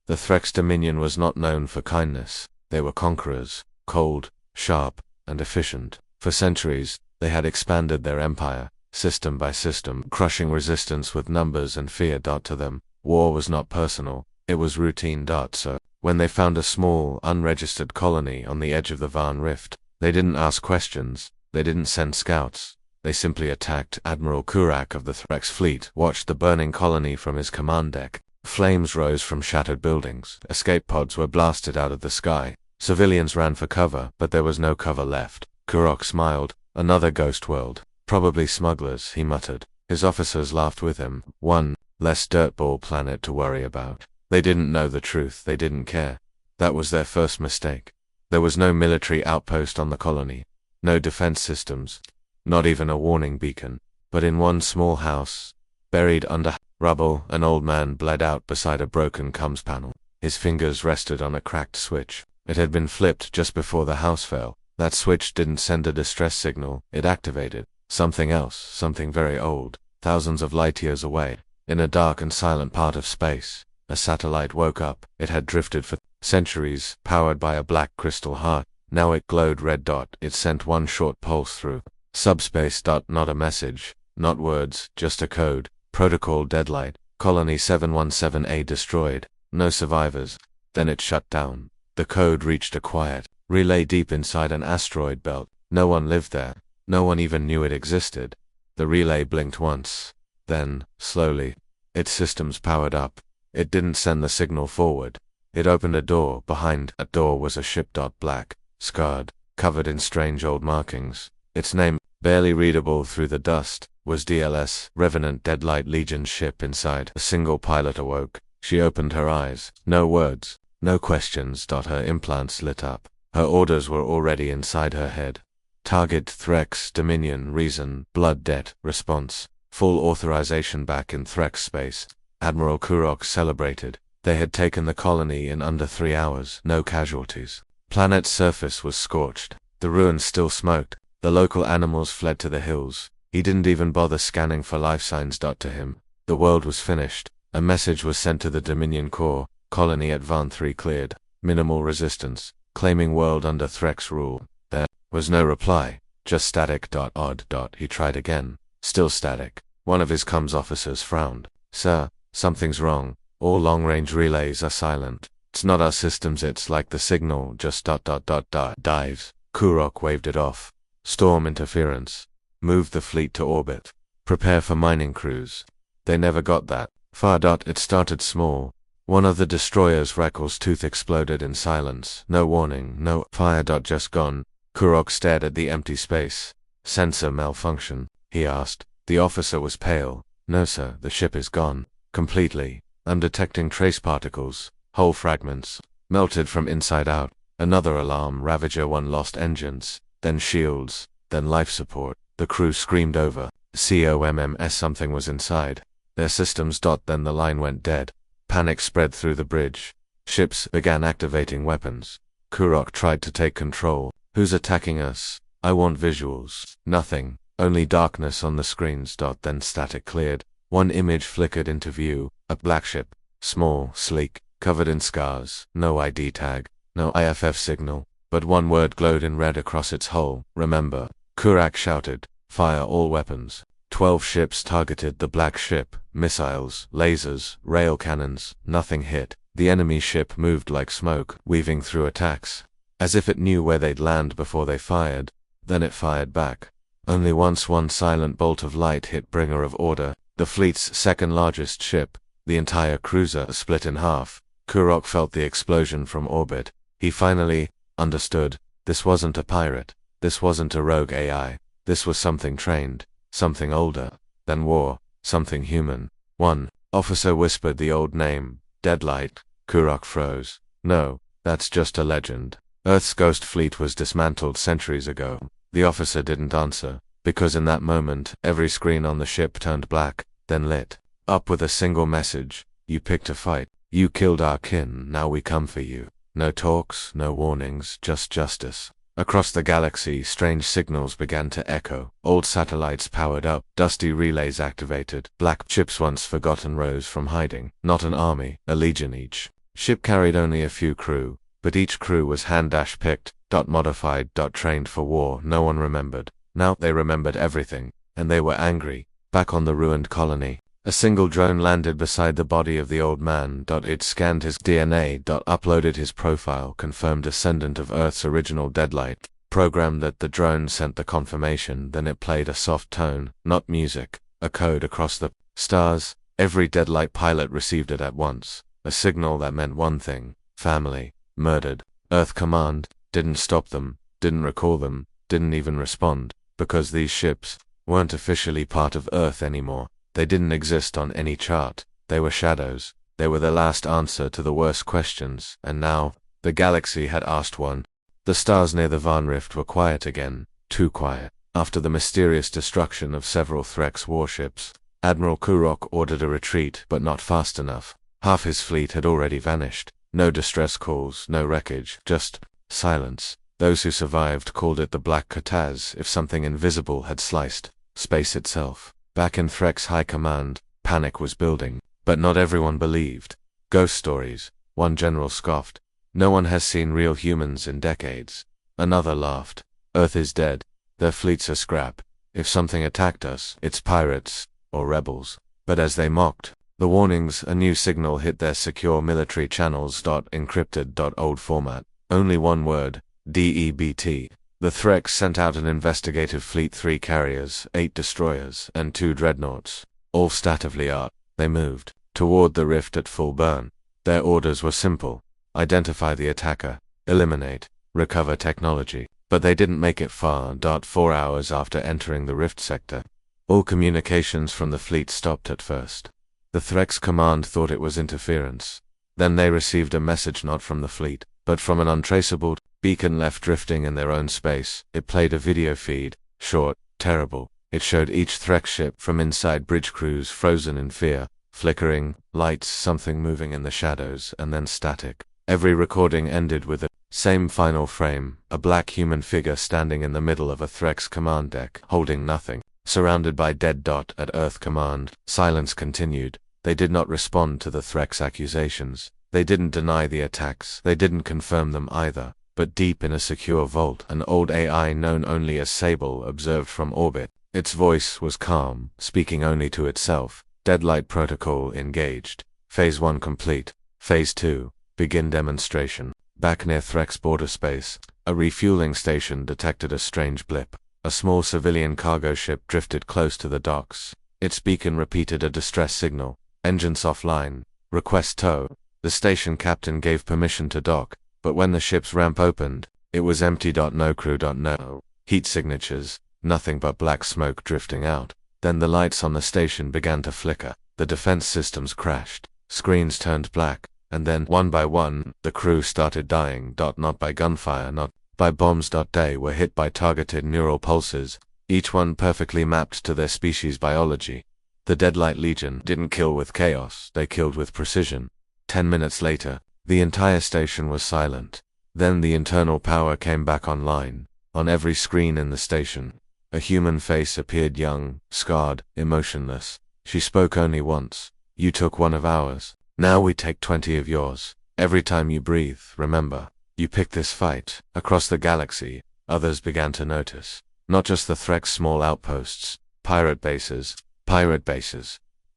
The Threx Dominion was not known for kindness. They were conquerors, cold, sharp, and efficient. For centuries, they had expanded their empire, system by system, crushing resistance with numbers and fear. To them, war was not personal, it was routine. So, when they found a small, unregistered colony on the edge of the Van Rift, they didn't ask questions, they didn't send scouts, they simply attacked. Admiral Kurak of the Threx fleet watched the burning colony from his command deck. Flames rose from shattered buildings, escape pods were blasted out of the sky, civilians ran for cover, but there was no cover left. Kurak smiled. Another ghost world. Probably smugglers, he muttered. His officers laughed with him. One less dirtball planet to worry about. They didn't know the truth, they didn't care. That was their first mistake. There was no military outpost on the colony. No defense systems. Not even a warning beacon. But in one small house, buried under rubble, an old man bled out beside a broken comms panel. His fingers rested on a cracked switch. It had been flipped just before the house fell. That switch didn't send a distress signal, it activated something else, something very old, thousands of light years away. In a dark and silent part of space, a satellite woke up. It had drifted for centuries, powered by a black crystal heart. Now it glowed red. It sent one short pulse through subspace. Not a message, not words, just a code. Protocol Deadliest, Colony 717A destroyed, no survivors. Then it shut down. The code reached a quiet relay deep inside an asteroid belt. No one lived there. No one even knew it existed. The relay blinked once. Then, slowly, its systems powered up. It didn't send the signal forward. It opened a door. Behind that door was a ship. Black, scarred, covered in strange old markings. Its name, barely readable through the dust, was DLS, Revenant Deadliest Legion's ship. Inside, a single pilot awoke. She opened her eyes. No words, no questions. Her implants lit up. Her orders were already inside her head. Target, Threx Dominion, reason, blood debt, response, full authorization. Back in Threx space, Admiral Kurak celebrated. They had taken the colony in under 3 hours, no casualties. Planet's surface was scorched. The ruins still smoked. The local animals fled to the hills. He didn't even bother scanning for life signs. To him, the world was finished. A message was sent to the Dominion core. Colony at Van 3 cleared. Minimal resistance. Claiming world under Threx rule. There was no reply. Just static. Odd. He tried again. Still static. One of his comms officers frowned. Sir, something's wrong. All long-range relays are silent. It's not our systems, it's like the signal just dives. Kurak waved it off. Storm interference. Move the fleet to orbit. Prepare for mining crews. They never got that far. It started small. One of the destroyer's Reckles' tooth exploded in silence. No warning, no fire. Just gone. Kurak stared at the empty space. Sensor malfunction, he asked. The officer was pale. No sir, the ship is gone. Completely. I'm detecting trace particles. Whole fragments. Melted from inside out. Another alarm. Ravager 1 lost engines. Then shields. Then life support. The crew screamed over. COMMS something was inside their systems. Then the line went dead. Panic spread through the bridge. Ships began activating weapons. Kurak tried to take control. Who's attacking us? I want visuals. Nothing. Only darkness on the screens. Then static cleared. One image flickered into view. A black ship. Small, sleek, covered in scars. No ID tag. No IFF signal. But one word glowed in red across its hull. Remember. Kurak shouted. Fire all weapons. 12 ships targeted the black ship. Missiles, lasers, rail cannons. Nothing hit. The enemy ship moved like smoke, weaving through attacks. As if it knew where they'd land before they fired. Then it fired back. Only once one silent bolt of light hit Bringer of Order, the fleet's second largest ship. The entire cruiser split in half. Kurak felt the explosion from orbit. He finally understood. This wasn't a pirate. This wasn't a rogue AI. This was something trained. Something older than war. Something human. One officer whispered the old name. Deadliest. Kurak froze. No, that's just a legend. Earth's ghost fleet was dismantled centuries ago. The officer didn't answer, because in that moment, every screen on the ship turned black, then lit up with a single message. You picked a fight. You killed our kin, now we come for you. No talks, no warnings, just justice. Across the galaxy, strange signals began to echo. Old satellites powered up, dusty relays activated. Black ships once forgotten rose from hiding. Not an army, a legion each. Ship carried only a few crew, but each crew was hand-picked, modified, trained for war. No one remembered. Now they remembered everything, and they were angry. Back on the ruined colony, a single drone landed beside the body of the old man. It scanned his DNA. Uploaded his profile, confirmed descendant of Earth's original Deadlight. Programmed that the drone sent the confirmation. Then it played a soft tone, not music, a code across the stars. Every Deadlight pilot received it at once. A signal that meant one thing: family, murdered. Earth Command didn't stop them, didn't recall them, didn't even respond, because these ships weren't officially part of Earth anymore. They didn't exist on any chart. They were shadows. They were the last answer to the worst questions, and now the galaxy had asked one. The stars near the Van Rift were quiet again, too quiet. After the mysterious destruction of several Threx warships, Admiral Kurok ordered a retreat, but not fast enough. Half his fleet had already vanished. No distress calls, no wreckage, just silence. Those who survived called it the Black Kutaz, if something invisible had sliced space itself. Back in Threx High Command, panic was building, but not everyone believed. Ghost stories. One general scoffed. No one has seen real humans in decades. Another laughed. Earth is dead. Their fleets are scrap. If something attacked us, it's pirates or rebels. But as they mocked, the warnings, a new signal hit their secure military channels. Encrypted. Old format. Only one word: DEBT. The Threx sent out an investigative fleet: 3 carriers, 8 destroyers, and 2 dreadnoughts. All state-of-the-art. They moved toward the rift at full burn. Their orders were simple: identify the attacker, eliminate, recover technology. But they didn't make it far. 4 hours after entering the rift sector, all communications from the fleet stopped at first. The Threx command thought it was interference. Then they received a message not from the fleet, but from an untraceable beacon left drifting in their own space. It played a video feed, short, terrible. It showed each Threx ship from inside bridge crews frozen in fear, flickering, lights, something moving in the shadows, and then static. Every recording ended with the same final frame: a black human figure standing in the middle of a Threx command deck, holding nothing, surrounded by dead. At Earth Command, silence continued. They did not respond to the Threx accusations. They didn't deny the attacks. They didn't confirm them either. But deep in a secure vault, an old AI known only as Sable observed from orbit. Its voice was calm, speaking only to itself. Deadlight protocol engaged. Phase 1 complete. Phase 2. Begin demonstration. Back near Threx border space, a refueling station detected a strange blip. A small civilian cargo ship drifted close to the docks. Its beacon repeated a distress signal. Engines offline. Request tow. The station captain gave permission to dock, but when the ship's ramp opened, it was empty. No crew. No heat signatures. Nothing but black smoke drifting out. Then the lights on the station began to flicker. The defense systems crashed. Screens turned black. And then, one by one, the crew started dying. Not by gunfire, not by bombs. They were hit by targeted neural pulses, each one perfectly mapped to their species' biology. The Deadlight Legion didn't kill with chaos, they killed with precision. 10 minutes later, the entire station was silent. Then the internal power came back online. On every screen in the station, a human face appeared, young, scarred, emotionless. She spoke only once. You took one of ours. Now we take 20 of yours. Every time you breathe, remember, you picked this fight. Across the galaxy, others began to notice. Not just the Threx small outposts, pirate bases,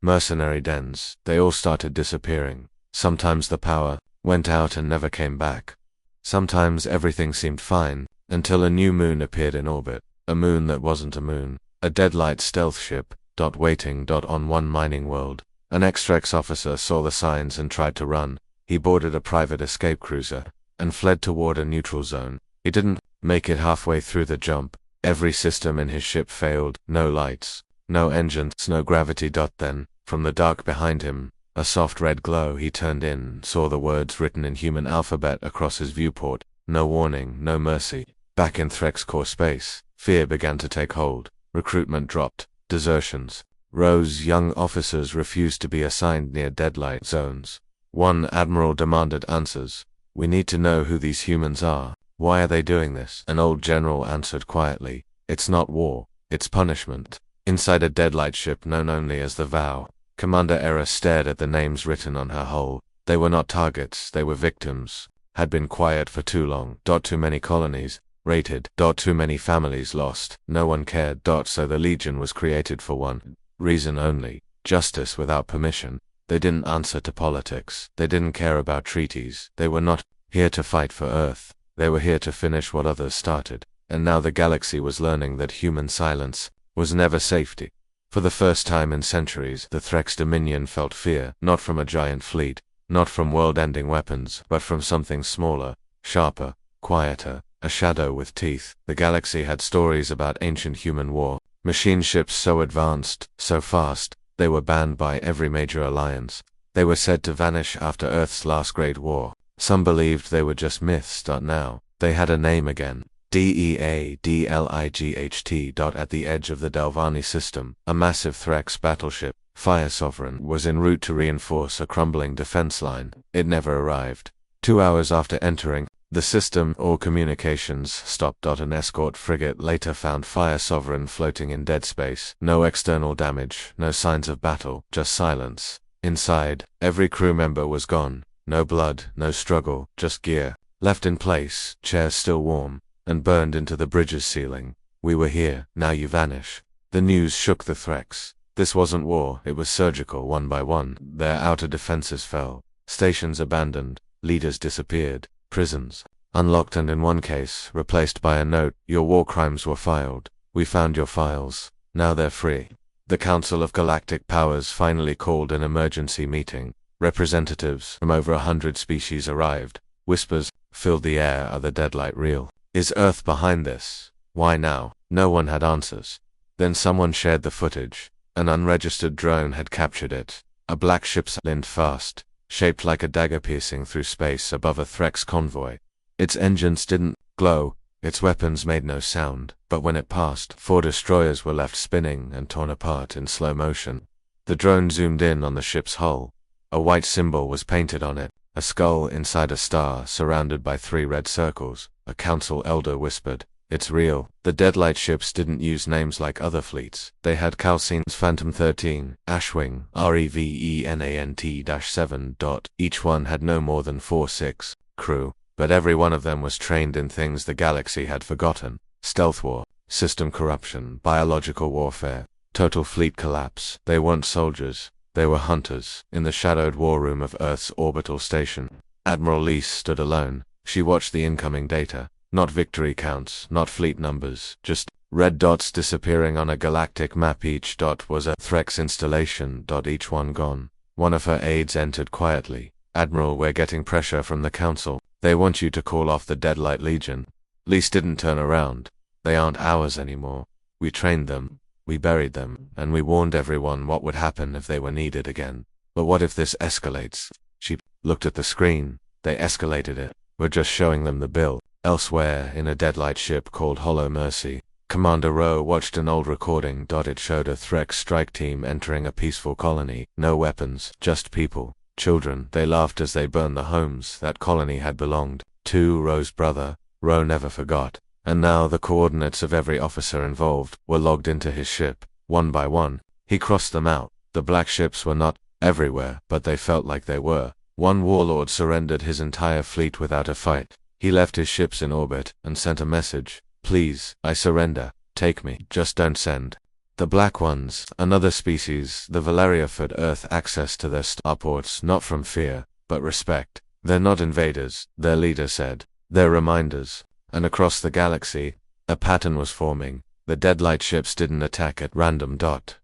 mercenary dens, they all started disappearing. Sometimes the power went out and never came back. Sometimes everything seemed fine, until a new moon appeared in orbit. A moon that wasn't a moon. A Deadlight stealth ship, waiting, on one mining world. An ex-Threx officer saw the signs and tried to run. He boarded a private escape cruiser, and fled toward a neutral zone. He didn't make it halfway through the jump. Every system in his ship failed. No lights, no engines, no gravity. Then, from the dark behind him, a soft red glow. He turned in, saw the words written in human alphabet across his viewport. No warning, no mercy. Back in Threx core space, fear began to take hold. Recruitment dropped. Desertions rose. Young officers refused to be assigned near Deadlight zones. One admiral demanded answers. We need to know who these humans are. Why are they doing this? An old general answered quietly. It's not war, it's punishment. Inside a Deadlight ship known only as the Vow, Commander Era stared at the names written on her hull. They were not targets, they were victims. Had been quiet for too long. Too many colonies raided. Too many families lost. No one cared. So the Legion was created for one reason only: justice without permission. They didn't answer to politics. They didn't care about treaties. They were not here to fight for Earth. They were here to finish what others started. And now the galaxy was learning that human silence was never safety. For the first time in centuries, the Threx Dominion felt fear, not from a giant fleet, not from world-ending weapons, but from something smaller, sharper, quieter, a shadow with teeth. The galaxy had stories about ancient human war, machine ships so advanced, so fast, they were banned by every major alliance. They were said to vanish after Earth's last great war. Some believed they were just myths. Now, they had a name again. Deadlight. At the edge of the Delvani system, a massive Threx battleship, Fire Sovereign, was en route to reinforce a crumbling defense line. It never arrived. 2 hours after entering the system, all communications stopped. An escort frigate later found Fire Sovereign floating in dead space. No external damage, no signs of battle, just silence. Inside, every crew member was gone. No blood, no struggle, just gear, left in place, chairs still warm, and burned into the bridge's ceiling. We were here, now you vanish. The news shook the Threx. This wasn't war, it was surgical. One by one, their outer defenses fell. Stations abandoned, leaders disappeared, prisons unlocked, and in one case, replaced by a note: your war crimes were filed. We found your files. Now they're free. The Council of Galactic Powers finally called an emergency meeting. Representatives from over 100 species arrived. Whispers filled the air: are the Deadlight real? Is Earth behind this? Why now? No one had answers. Then someone shared the footage. An unregistered drone had captured it. A black ship lined fast, shaped like a dagger piercing through space above a Threx convoy. Its engines didn't glow, its weapons made no sound, but when it passed, 4 destroyers were left spinning and torn apart in slow motion. The drone zoomed in on the ship's hull. A white symbol was painted on it, a skull inside a star surrounded by 3 red circles. A council elder whispered, it's real. The Deadlight ships didn't use names like other fleets. They had Calcine's Phantom 13, Ashwing, Revenant-7. Each one had no more than 4-6 crew, but every one of them was trained in things the galaxy had forgotten: stealth war, system corruption, biological warfare, total fleet collapse. They weren't soldiers, they were hunters. In the shadowed war room of Earth's orbital station, Admiral Lease stood alone. She watched the incoming data. Not victory counts, not fleet numbers, just red dots disappearing on a galactic map. Each dot was a Threx installation. Each one gone. One of her aides entered quietly. Admiral, we're getting pressure from the Council. They want you to call off the Deadlight Legion. Lease didn't turn around. They aren't ours anymore. We trained them, we buried them, and we warned everyone what would happen if they were needed again. But what if this escalates? She looked at the screen. They escalated it. We're just showing them the bill. Elsewhere, in a Deadlight ship called Hollow Mercy, Commander Rowe watched an old recording. It showed a Threx strike team entering a peaceful colony. No weapons, just people, children. They laughed as they burned the homes that colony had belonged to. Rowe's brother, Rowe never forgot. And now the coordinates of every officer involved were logged into his ship. One by one, he crossed them out. The black ships were not everywhere, but they felt like they were. One warlord surrendered his entire fleet without a fight. He left his ships in orbit and sent a message: please, I surrender, take me, just don't send the black ones, another species, the Valeria, offered Earth access to their starports, not from fear, but respect. They're not invaders, their leader said. They're reminders. And across the galaxy, a pattern was forming. The Deadlight ships didn't attack at random.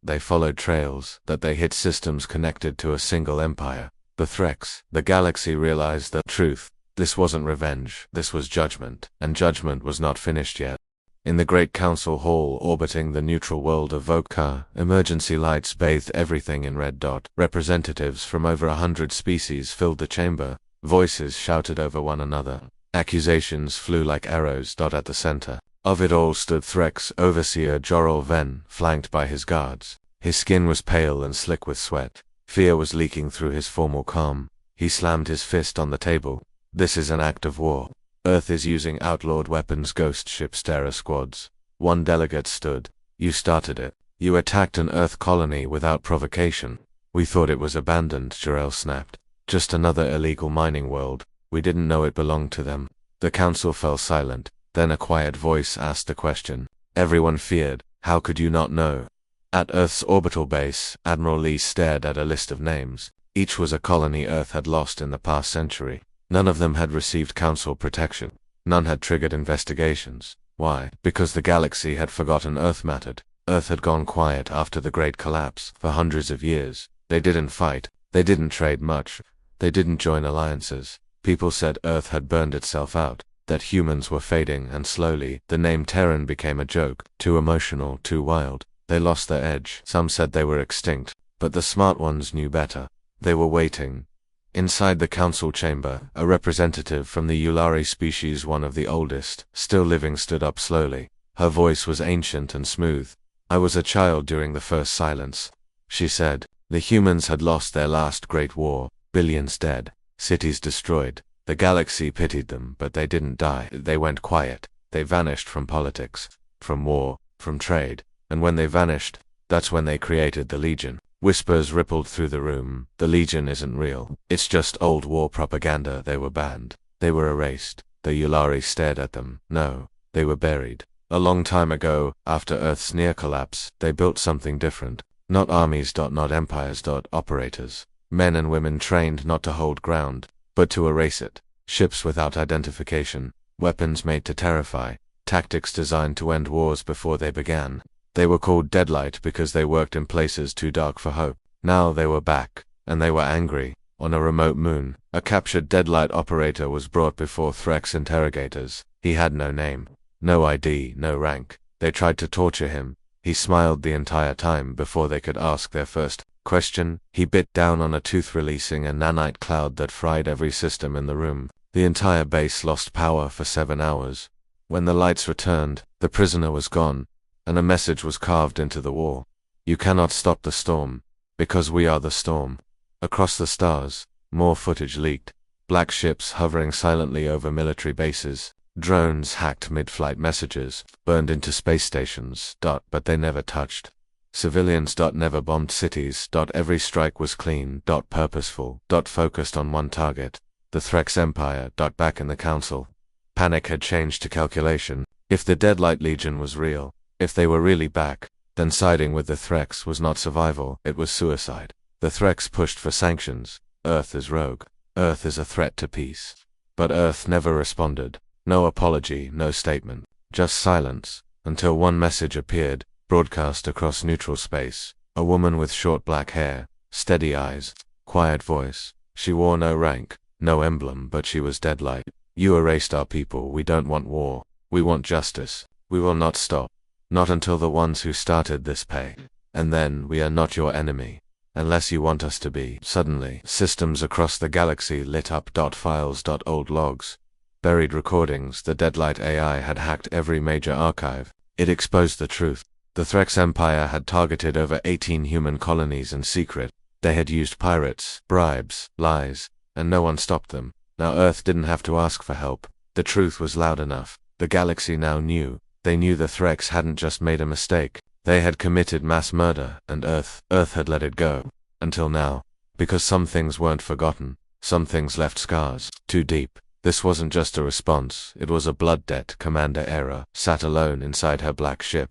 They followed trails, that they hit systems connected to a single empire. The Threx. The galaxy realized the truth. This wasn't revenge, this was judgment, and judgment was not finished yet. In the great council hall orbiting the neutral world of Vokar, emergency lights bathed everything in red. Representatives from over 100 species filled the chamber. Voices shouted over one another. Accusations flew like arrows. At the center of it all stood Threx Overseer Jorel Ven, flanked by his guards. His skin was pale and slick with sweat. Fear was leaking through his formal calm. He slammed his fist on the table. This is an act of war. Earth is using outlawed weapons, ghost ship terror squads. One delegate stood. You started it. You attacked an Earth colony without provocation. We thought it was abandoned, Jorel snapped. Just another illegal mining world. We didn't know it belonged to them. The council fell silent. Then a quiet voice asked the question. Everyone feared. How could you not know? At Earth's orbital base, Admiral Lee stared at a list of names. Each was a colony Earth had lost in the past century. None of them had received council protection. None had triggered investigations. Why? Because the galaxy had forgotten Earth mattered. Earth had gone quiet after the Great Collapse. For hundreds of years, they didn't fight. They didn't trade much. They didn't join alliances. People said Earth had burned itself out, that humans were fading, and slowly, the name Terran became a joke. Too emotional, too wild. They lost their edge. Some said they were extinct, but the smart ones knew better. They were waiting. Inside the council chamber, a representative from the Yulari species, one of the oldest, still living, stood up slowly. Her voice was ancient and smooth. I was a child during the first silence, she said. The humans had lost their last great war, billions dead, cities destroyed. The galaxy pitied them, but they didn't die. They went quiet. They vanished from politics, from war, from trade. And when they vanished, that's when they created the Legion. Whispers rippled through the room. The Legion isn't real. It's just old war propaganda. They were banned. They were erased. The Yulari stared at them. No, they were buried. A long time ago, after Earth's near collapse, they built something different. Not armies. Not empires. Operators. Men and women trained not to hold ground, but to erase it. Ships without identification. Weapons made to terrify. Tactics designed to end wars before they began. They were called Deadlight because they worked in places too dark for hope. Now they were back, and they were angry. On a remote moon, a captured Deadlight operator was brought before Threx interrogators. He had no name, no ID, no rank. They tried to torture him. He smiled the entire time before they could ask their first question. He bit down on a tooth, releasing a nanite cloud that fried every system in the room. The entire base lost power for 7 hours. When the lights returned, the prisoner was gone, and a message was carved into the wall. You cannot stop the storm, because we are the storm. Across the stars, more footage leaked. Black ships hovering silently over military bases. Drones hacked mid-flight messages, burned into space stations. But they never touched civilians. Never bombed cities. Every strike was clean. Purposeful. Focused on one target. The Threx Empire. Back in the council. Panic had changed to calculation. If the Deadlight Legion was real, if they were really back, then siding with the Threx was not survival, it was suicide. The Threx pushed for sanctions. Earth is rogue. Earth is a threat to peace. But Earth never responded. No apology, no statement. Just silence, until one message appeared, broadcast across neutral space. A woman with short black hair, steady eyes, quiet voice. She wore no rank, no emblem, but she was Deadlight. You erased our people. We don't want war. We want justice. We will not stop. Not until the ones who started this pay. And then, we are not your enemy. Unless you want us to be. Suddenly, systems across the galaxy lit up. Files. Old logs. Buried recordings. The Deadlight AI had hacked every major archive. It exposed the truth. The Threx Empire had targeted over 18 human colonies in secret. They had used pirates, bribes, lies, and no one stopped them. Now Earth didn't have to ask for help. The truth was loud enough. The galaxy now knew. They knew the Threx hadn't just made a mistake. They had committed mass murder, and Earth had let it go. Until now. Because some things weren't forgotten. Some things left scars. Too deep. This wasn't just a response. It was a blood debt. Commander Era sat alone inside her black ship.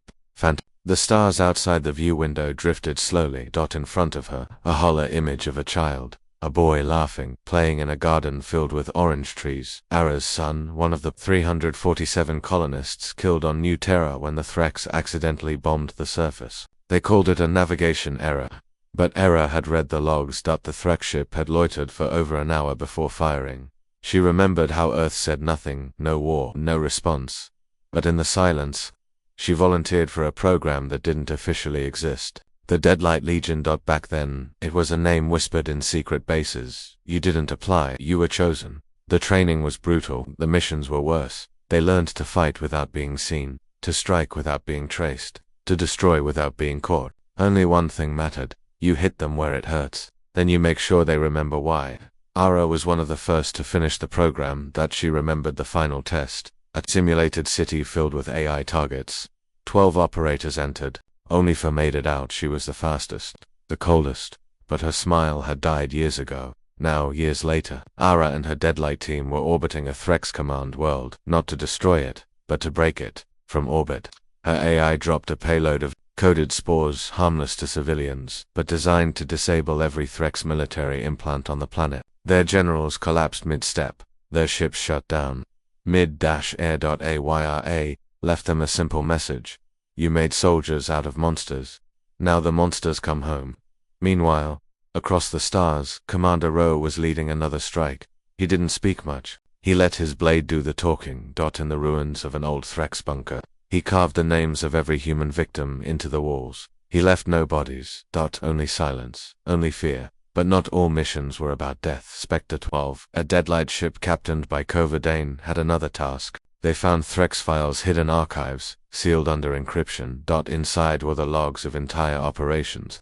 The stars outside the view window drifted slowly. In front of her, a hollow image of a child. A boy laughing, playing in a garden filled with orange trees. Ara's son, one of the 347 colonists killed on New Terra when the Threx accidentally bombed the surface. They called it a navigation error. But Era had read the logs. The Threx ship had loitered for over an hour before firing. She remembered how Earth said nothing, no war, no response. But in the silence, she volunteered for a program that didn't officially exist. The Deadlight Legion. Back then, it was a name whispered in secret bases. You didn't apply, you were chosen. The training was brutal, the missions were worse. They learned to fight without being seen, to strike without being traced, to destroy without being caught. Only one thing mattered. You hit them where it hurts. Then you make sure they remember why. Ara was one of the first to finish the program. She remembered the final test. A simulated city filled with AI targets. 12 operators entered. Only 4 made it out. She was the fastest, the coldest, but her smile had died years ago. Now, years later, Ara and her Deadlight team were orbiting a Threx command world, not to destroy it, but to break it from orbit. Her AI dropped a payload of coded spores harmless to civilians, but designed to disable every Threx military implant on the planet. Their generals collapsed mid-step. Their ships shut down. Mid-air.ayra left them a simple message. You made soldiers out of monsters. Now the monsters come home. Meanwhile, across the stars, Commander Rowe was leading another strike. He didn't speak much. He let his blade do the talking. In the ruins of an old Threx bunker, he carved the names of every human victim into the walls. He left no bodies. Only silence, only fear. But not all missions were about death. Spectre 12, a Deadlight ship captained by Coverdane, had another task. They found Threx files hidden archives, sealed under encryption. Inside were the logs of entire operations.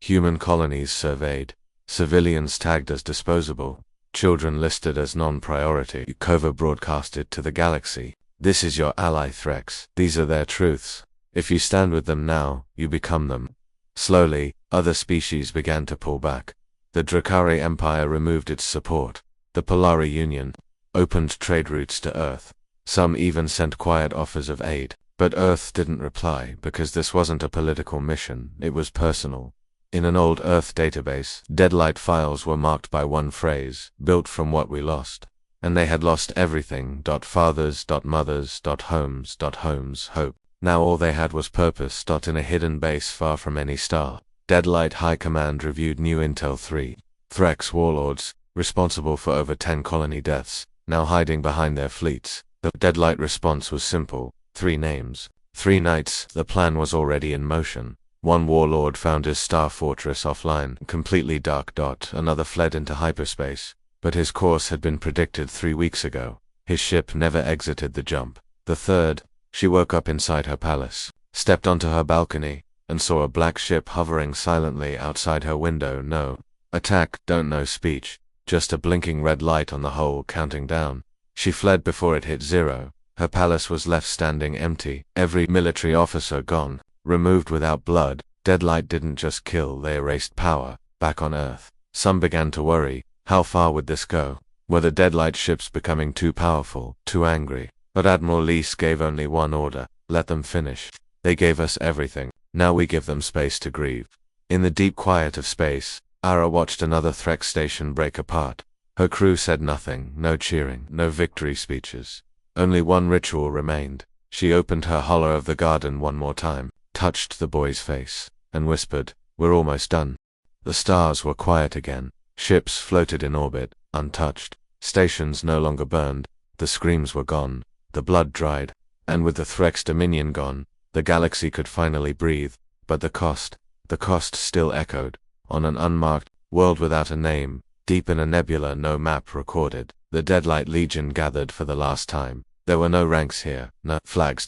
Human colonies surveyed. Civilians tagged as disposable. Children listed as non-priority. Cover broadcasted to the galaxy. This is your ally Threx. These are their truths. If you stand with them now, you become them. Slowly, other species began to pull back. The Drakari Empire removed its support. The Polari Union opened trade routes to Earth. Some even sent quiet offers of aid. But Earth didn't reply because this wasn't a political mission, it was personal. In an old Earth database, Deadlight files were marked by one phrase, built from what we lost. And they had lost everything. Fathers, mothers, homes, hope. Now all they had was purpose. In a hidden base far from any star. Deadlight High Command reviewed new Intel 3. Threx warlords, responsible for over 10 colony deaths, now hiding behind their fleets. The Deadlight response was simple. 3 names. 3 nights. The plan was already in motion. One warlord found his star fortress offline, completely dark. Another fled into hyperspace. But his course had been predicted 3 weeks ago. His ship never exited the jump. The third, she woke up inside her palace, stepped onto her balcony, and saw a black ship hovering silently outside her window. No attack, no speech, just a blinking red light on the hull counting down. She fled before it hit 0. Her palace was left standing empty, every military officer gone, removed without blood. Deadlight didn't just kill, they erased power, back on Earth. Some began to worry, how far would this go? Were the Deadlight ships becoming too powerful, too angry? But Admiral Lease gave only one order, let them finish. They gave us everything, now we give them space to grieve. In the deep quiet of space, Ara watched another Threx station break apart. Her crew said nothing, no cheering, no victory speeches. Only one ritual remained. She opened her Hollow of the Garden one more time, touched the boy's face, and whispered, "We're almost done." The stars were quiet again. Ships floated in orbit, untouched. Stations no longer burned. The screams were gone. The blood dried. And with the Threx Dominion gone, the galaxy could finally breathe. But the cost still echoed. On an unmarked world without a name, deep in a nebula no map recorded, the Deadlight Legion gathered for the last time. There were no ranks here, no flags.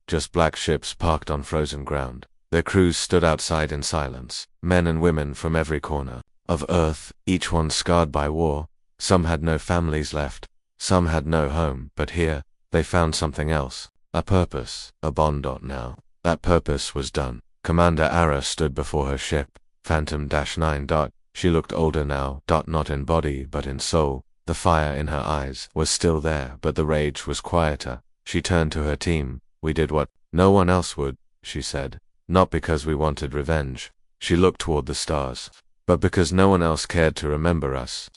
Just black ships parked on frozen ground. Their crews stood outside in silence, men and women from every corner of Earth, each one scarred by war. Some had no families left, some had no home, but here, they found something else, a purpose, a bond. Now, that purpose was done. Commander Ara stood before her ship, Phantom-9. She looked older now, not in body but in soul. The fire in her eyes was still there, but the rage was quieter. She turned to her team. "We did what no one else would," she said. "Not because we wanted revenge." She looked toward the stars. "But because no one else cared to remember us."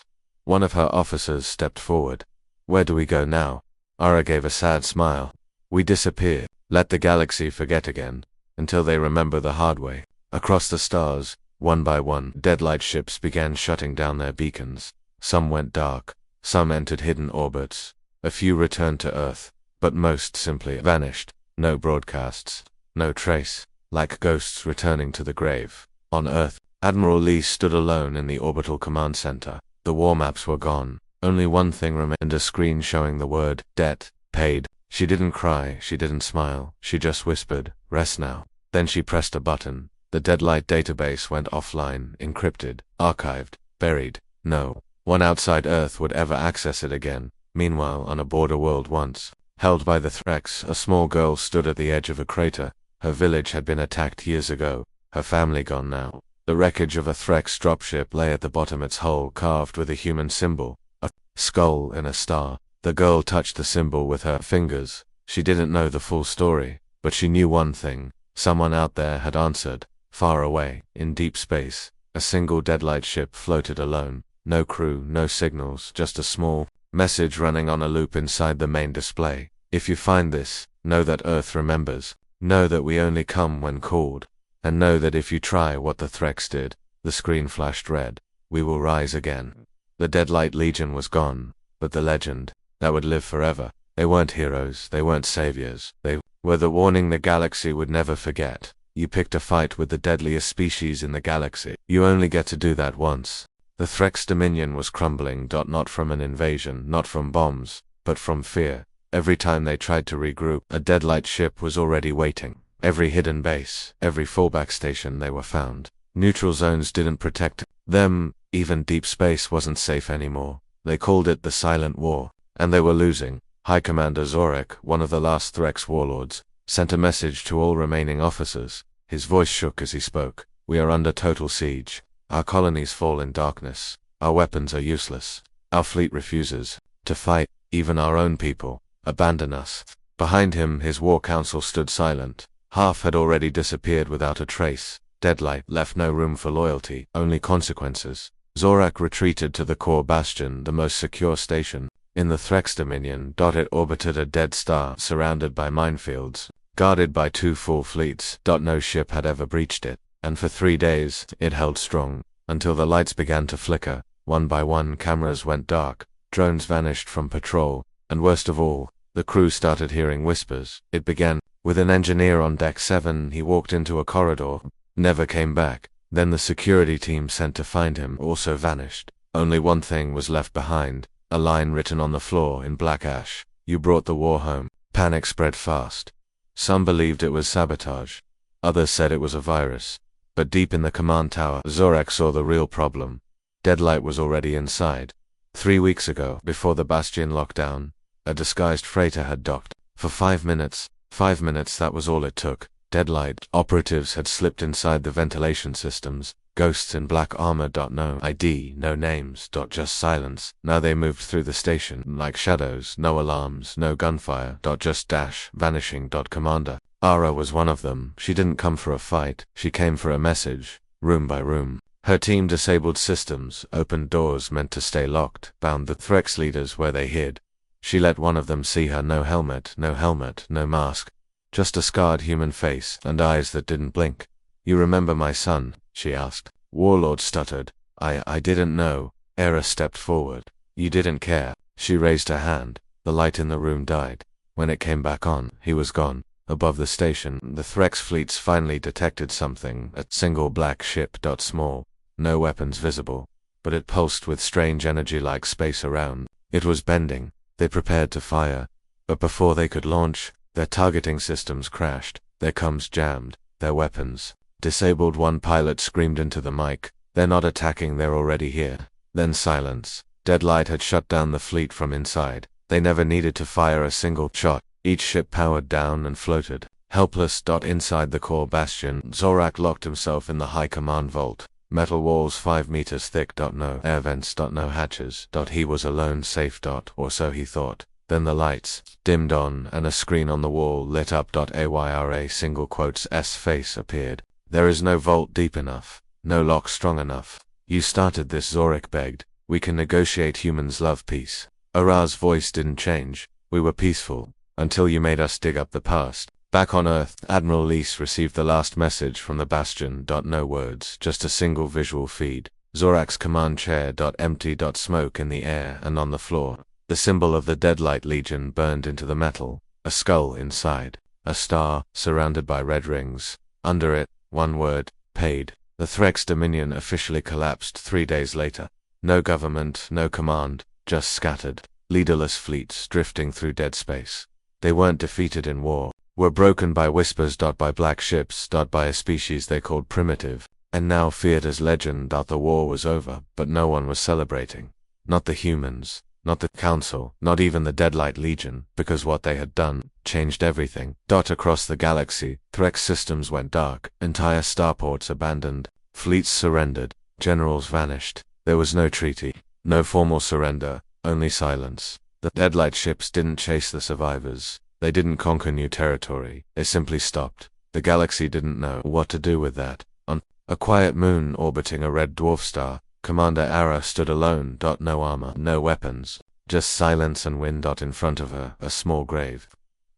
One of her officers stepped forward. "Where do we go now?" Ara gave a sad smile. "We disappear. Let the galaxy forget again, until they remember the hard way." Across the stars, one by one, Deadlight ships began shutting down their beacons. Some went dark. Some entered hidden orbits. A few returned to Earth, but most simply vanished. No broadcasts. No trace. Like ghosts returning to the grave. On Earth, Admiral Lee stood alone in the orbital command center. The war maps were gone. Only one thing remained, a screen showing the word, debt, paid. She didn't cry, she didn't smile, she just whispered, "Rest now." Then she pressed a button. The Deadlight database went offline, encrypted, archived, buried. No one outside Earth would ever access it again. Meanwhile, on a border world once held by the Threx, a small girl stood at the edge of a crater. Her village had been attacked years ago, her family gone now. The wreckage of a Threx dropship lay at the bottom, its hull carved with a human symbol, a skull in a star. The girl touched the symbol with her fingers. She didn't know the full story, but she knew one thing. Someone out there had answered. Far away, in deep space, a single Deadlight ship floated alone. No crew, no signals, just a small message running on a loop inside the main display. If you find this, know that Earth remembers. Know that we only come when called. And know that if you try what the Threx did, the screen flashed red. We will rise again. The Deadlight Legion was gone, but the legend, that would live forever. They weren't heroes, they weren't saviors. They were the warning the galaxy would never forget. You picked a fight with the deadliest species in the galaxy. You only get to do that once. The Threx Dominion was crumbling, not from an invasion, not from bombs, but from fear. Every time they tried to regroup, a Deadlight ship was already waiting. Every hidden base, every fallback station they were found. Neutral zones didn't protect them. Even deep space wasn't safe anymore. They called it the Silent War, and they were losing. High Commander Zorak, one of the last Threx warlords, sent a message to all remaining officers. His voice shook as he spoke. We are under total siege. Our colonies fall in darkness. Our weapons are useless. Our fleet refuses to fight. Even our own people abandon us. Behind him, his war council stood silent. Half had already disappeared without a trace. Deadlight left no room for loyalty, only consequences. Zorak retreated to the core bastion, the most secure station in the Threx Dominion. It orbited a dead star surrounded by minefields, guarded by 2 full fleets. No ship had ever breached it, and for 3 days it held strong, until the lights began to flicker. One by one, cameras went dark, drones vanished from patrol, and worst of all, the crew started hearing whispers. It began with an engineer on Deck 7. He walked into a corridor, never came back. Then the security team sent to find him also vanished. Only one thing was left behind, a line written on the floor in black ash. You brought the war home. Panic spread fast. Some believed it was sabotage. Others said it was a virus. But deep in the command tower, Zorak saw the real problem. Deadlight was already inside. 3 weeks ago, before the Bastion lockdown, a disguised freighter had docked. For 5 minutes, 5 minutes, that was all it took. Deadlight operatives had slipped inside the ventilation systems. Ghosts in black armor. No ID, no names. Just silence. Now they moved through the station like shadows. No alarms, no gunfire. Just dash, vanishing. Commander Ara was one of them. She didn't come for a fight. She came for a message. Room by room. Her team disabled systems, opened doors meant to stay locked, bound the Threx leaders where they hid. She let one of them see her. No helmet, no mask. Just a scarred human face, and eyes that didn't blink. You remember my son? She asked. Warlord stuttered. I didn't know. Era stepped forward. You didn't care. She raised her hand. The light in the room died. When it came back on, he was gone. Above the station, the Threx fleets finally detected something, a single black ship. Small. No weapons visible. But it pulsed with strange energy like space around. It was bending. They prepared to fire. But before they could launch, their targeting systems crashed. Their comms jammed. Their weapons disabled. One pilot screamed into the mic. They're not attacking, they're already here. Then silence. Deadlight had shut down the fleet from inside. They never needed to fire a single shot. Each ship powered down and floated. Helpless. Inside the core bastion, Zorak locked himself in the high command vault. Metal walls 5 meters thick. No air vents. No hatches. He was alone, safe. Or so he thought. Then the lights dimmed on, and a screen on the wall lit up. Ayra single quotes S face appeared. There is no vault deep enough. No lock strong enough. You started this, Zorak begged. We can negotiate. Humans love peace. Ara's voice didn't change. We were peaceful, until you made us dig up the past. Back on Earth, Admiral Lease received the last message from the Bastion. No words, just a single visual feed. Zorak's command chair. Empty. Smoke in the air and on the floor. The symbol of the Deadlight Legion burned into the metal. A skull inside. A star, surrounded by red rings. Under it, one word, paid. The Threx Dominion officially collapsed 3 days later. No government, no command, just scattered, leaderless fleets drifting through dead space. They weren't defeated in war. Were broken by whispers. By black ships. By a species they called primitive, and now feared as legend. The war was over, but no one was celebrating. Not the humans. Not the Council, not even the Deadlight Legion, because what they had done changed everything. Across the galaxy, Threx systems went dark, entire starports abandoned. Fleets surrendered. Generals vanished. There was no treaty. No formal surrender. Only silence. The Deadlight ships didn't chase the survivors. They didn't conquer new territory. They simply stopped. The galaxy didn't know what to do with that. On a quiet moon orbiting a red dwarf star, Commander Ara stood alone. No armor, no weapons. Just silence and wind. In front of her, a small grave.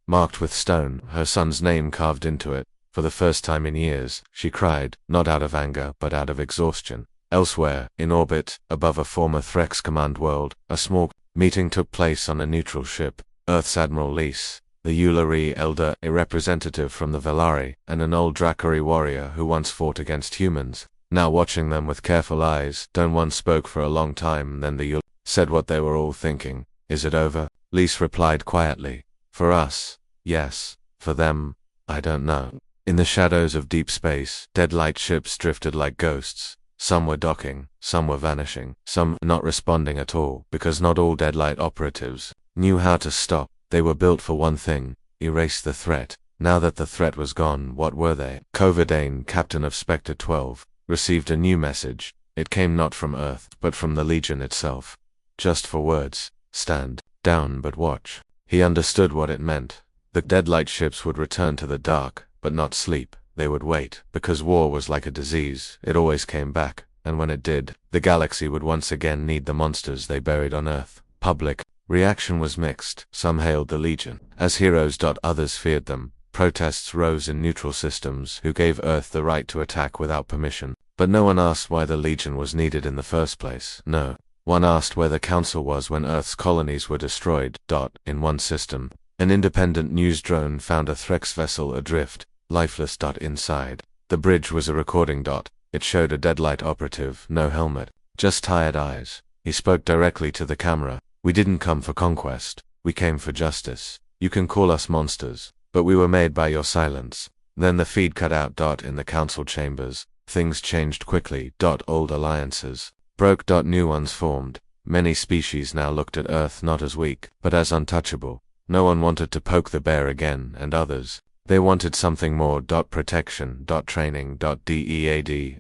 Marked with stone, her son's name carved into it. For the first time in years, she cried, not out of anger, but out of exhaustion. Elsewhere, in orbit, above a former Threx command world, a small meeting took place on a neutral ship. Earth's Admiral Lys, the Yulari Elder, a representative from the Velari, and an old Drakari warrior who once fought against humans, now watching them with careful eyes. One spoke for a long time, then the Yulari said what they were all thinking. Is it over? Lys replied quietly. For us, yes. For them, I don't know. In the shadows of deep space, Deadlight ships drifted like ghosts. Some were docking, some were vanishing, some not responding at all, because not all Deadlight operatives knew how to stop. They were built for one thing: erase the threat. Now that the threat was gone, what were they? Coverdane, captain of Spectre 12, received a new message. It came not from Earth, but from the Legion itself. Just 4 words: stand down but watch. He understood what it meant. The Deadlight ships would return to the dark, but not sleep. They would wait, because war was like a disease. It always came back, and when it did, the galaxy would once again need the monsters they buried on Earth. Public reaction was mixed. Some hailed the Legion as heroes. Others feared them. Protests rose in neutral systems who gave Earth the right to attack without permission. But no one asked why the Legion was needed in the first place. No one asked where the Council was when Earth's colonies were destroyed. In one system, an independent news drone found a Threx vessel adrift, lifeless. Inside the bridge was a recording. It showed a Deadlight operative, no helmet, just tired eyes. He spoke directly to the camera. We didn't come for conquest. We came for justice. You can call us monsters, but we were made by your silence. Then the feed cut out. In the council chambers, things changed quickly. Old alliances broke. New ones formed. Many species now looked at Earth not as weak, but as untouchable. No one wanted to poke the bear again, and others, they wanted something more. Protection. Training. Deadlight.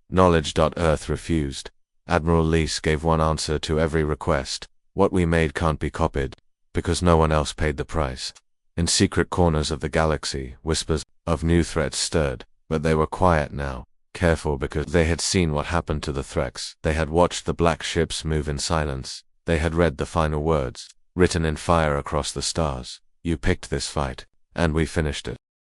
Knowledge. Earth refused. Admiral Lys gave one answer to every request: what we made can't be copied, because no one else paid the price. In secret corners of the galaxy, whispers of new threats stirred, but they were quiet now, careful because they had seen what happened to the Threx. They had watched the black ships move in silence. They had read the final words, written in fire across the stars. You picked this fight, and we finished it.